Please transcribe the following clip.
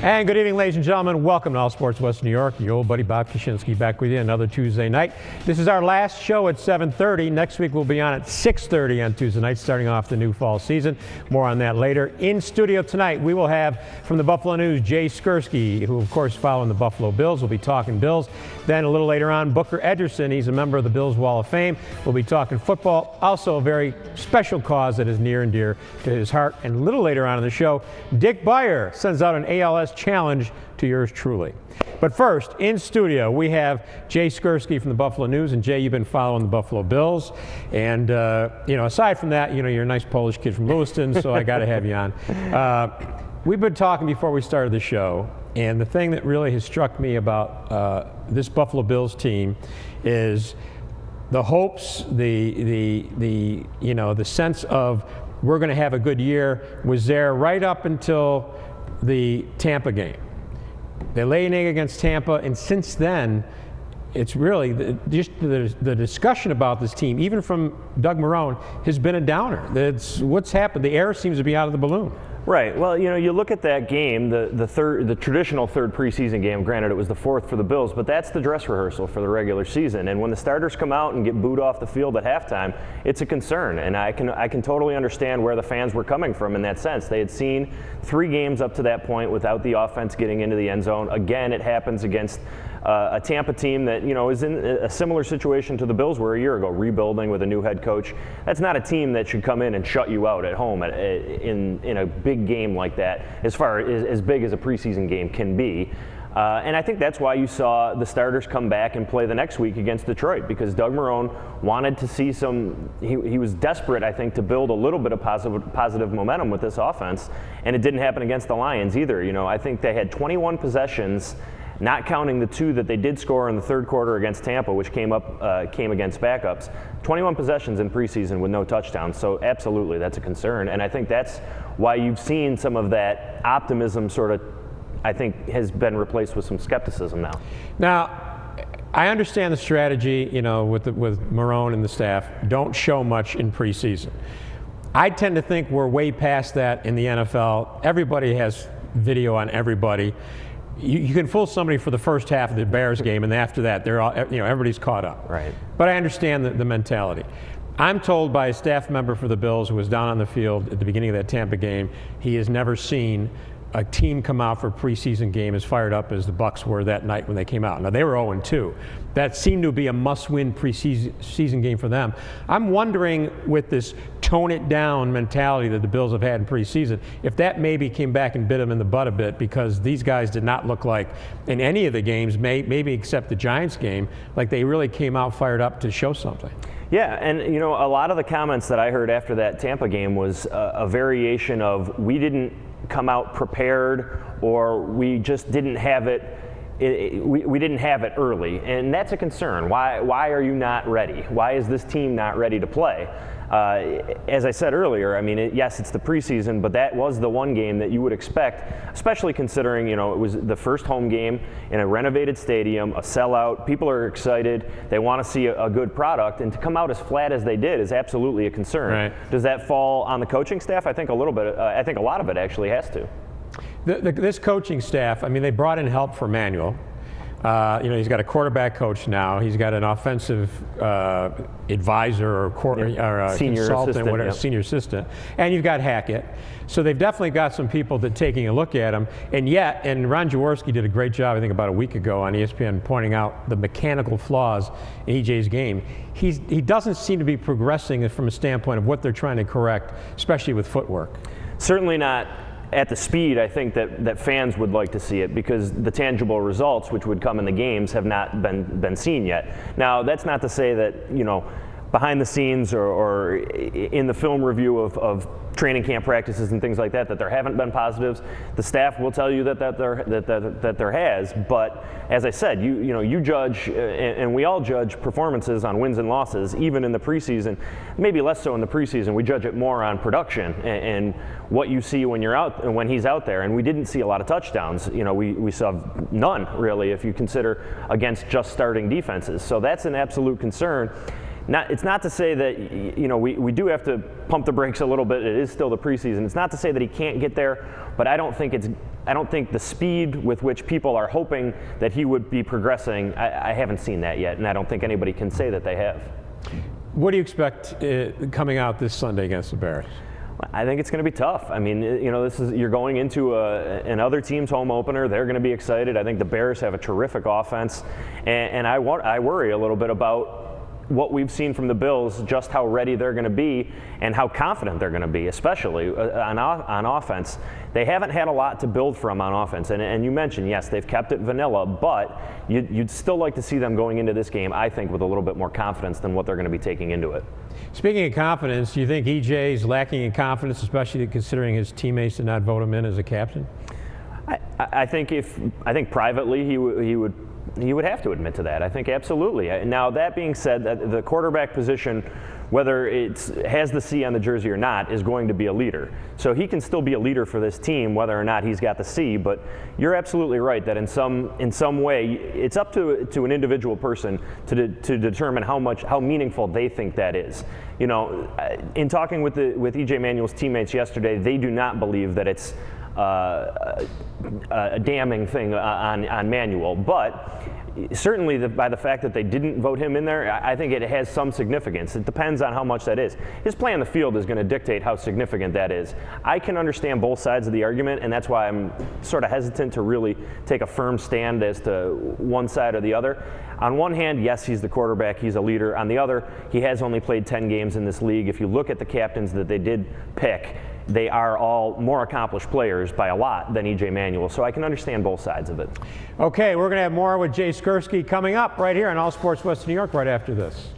And good evening, ladies and gentlemen. Welcome to All Sports West New York. Your old buddy Bob Kaczynski back with you another Tuesday night. This is our last show at 7:30. Next week we'll be on at 6:30 on Tuesday night, starting off the new fall season. More on that later. In studio tonight, we will have from the Buffalo News, Jay Skurski, who of course following the Buffalo Bills. We'll be talking Bills. Then a little later on, Booker Ederson. He's a member of the Bills Wall of Fame. We'll be talking football. Also a very special cause that is near and dear to his heart. And a little later on in the show, Dick Beyer sends out an ALS challenge to yours truly. But first, in studio, we have Jay Skurski from the Buffalo News. And Jay, you've been following the Buffalo Bills. And, aside from that, you're a nice Polish kid from Lewiston, so I got to have you on. We've been talking before we started the show, and the thing that really has struck me about this Buffalo Bills team is the hopes, the sense of we're going to have a good year was there right up until the Tampa game. They lay an egg against Tampa, and since then, it's really the discussion about this team, even from Doug Marrone, has been a downer. That's what's happened. The air seems to be out of the balloon. Right. Well, you look at that game, the traditional third preseason game. Granted, it was the fourth for the Bills, but that's the dress rehearsal for the regular season. And when the starters come out and get booed off the field at halftime, it's a concern. And I can totally understand where the fans were coming from in that sense. They had seen 3 games up to that point without the offense getting into the end zone. Again, it happens against a Tampa team that is in a similar situation to the Bills were a year ago, rebuilding with a new head coach. That's not a team that should come in and shut you out at home in a big game like that, as big as a preseason game can be. And I think that's why you saw the starters come back and play the next week against Detroit, because Doug Marrone wanted to see he was desperate, I think, to build a little bit of positive momentum with this offense, and it didn't happen against the Lions either. I think they had 21 possessions, not counting the 2 that they did score in the third quarter against Tampa, which came against backups. 21 possessions in preseason with no touchdowns. So absolutely, that's a concern. And I think that's why you've seen some of that optimism sort of, I think, has been replaced with some skepticism now. Now, I understand the strategy, with Marrone and the staff. Don't show much in preseason. I tend to think we're way past that in the NFL. Everybody has video on everybody. You can fool somebody for the first half of the Bears game, and after that, they're all, everybody's caught up. Right. But I understand the mentality. I'm told by a staff member for the Bills who was down on the field at the beginning of that Tampa game, he has never seen a team come out for a preseason game as fired up as the Bucs were that night when they came out. Now, they were 0-2. That seemed to be a must-win preseason game for them. I'm wondering, with this tone-it-down mentality that the Bills have had in preseason, if that maybe came back and bit them in the butt a bit, because these guys did not look like, in any of the games, maybe except the Giants game, like they really came out fired up to show something. Yeah, and a lot of the comments that I heard after that Tampa game was a variation of, we didn't come out prepared, or we just didn't have it. We didn't have it early, and that's a concern. Why are you not ready? Why is this team not ready to play? As I said earlier, I mean, yes, it's the preseason, but that was the one game that you would expect, especially considering, it was the first home game in a renovated stadium, a sellout. People are excited. They want to see a good product, and to come out as flat as they did is absolutely a concern. Right. Does that fall on the coaching staff? I think a little bit. I think a lot of it actually has to. This coaching staff, I mean, they brought in help for Manuel. He's got a quarterback coach now. He's got an offensive advisor or senior consultant, assistant, whatever, senior assistant. And you've got Hackett. So they've definitely got some people that taking a look at him. And Ron Jaworski did a great job, I think, about a week ago on ESPN, pointing out the mechanical flaws in EJ's game. He doesn't seem to be progressing from a standpoint of what they're trying to correct, especially with footwork. Certainly not at the speed I think that fans would like to see it, because the tangible results which would come in the games have not been seen yet. Now, that's not to say that, behind the scenes or in the film review of training camp practices and things like that there haven't been positives. The staff will tell you that there has, but as I said, you judge, and we all judge performances on wins and losses, even in the preseason. Maybe less so in the preseason. We judge it more on production and what you see when you're out and when he's out there. And we didn't see a lot of touchdowns. We saw none really, if you consider against just starting defenses. So that's an absolute concern. It's not to say that, we do have to pump the brakes a little bit. It is still the preseason. It's not to say that he can't get there, but I don't think it's I don't think the speed with which people are hoping that he would be progressing, I haven't seen that yet, and I don't think anybody can say that they have. What do you expect coming out this Sunday against the Bears? I think it's going to be tough. I mean, you're going into another team's home opener. They're going to be excited. I think the Bears have a terrific offense, and I worry a little bit about what we've seen from the Bills, just how ready they're going to be and how confident they're going to be, especially on offense. They haven't had a lot to build from on offense, and you mentioned, yes, they've kept it vanilla, but you'd still like to see them going into this game, I think, with a little bit more confidence than what they're going to be taking into it. Speaking of confidence, do you think EJ is lacking in confidence, especially considering his teammates did not vote him in as a captain? I think privately he would have to admit to that. I think absolutely. Now, that being said, the quarterback position, whether it has the C on the jersey or not, is going to be a leader. So he can still be a leader for this team, whether or not he's got the C. But you're absolutely right that in some way, it's up to an individual person to determine how meaningful they think that is. You know, in talking with EJ Manuel's teammates yesterday, they do not believe that it's a damning thing on Manuel, but certainly by the fact that they didn't vote him in there, I think it has some significance. It depends on how much that is. His play on the field is going to dictate how significant that is. I can understand both sides of the argument, and that's why I'm sort of hesitant to really take a firm stand as to one side or the other. On one hand, yes, he's the quarterback, he's a leader. On the other, he has only played 10 games in this league. If you look at the captains that they did pick, they are all more accomplished players by a lot than EJ Manuel, so I can understand both sides of it. Okay, we're going to have more with Jay Skurski coming up right here on All Sports West New York right after this.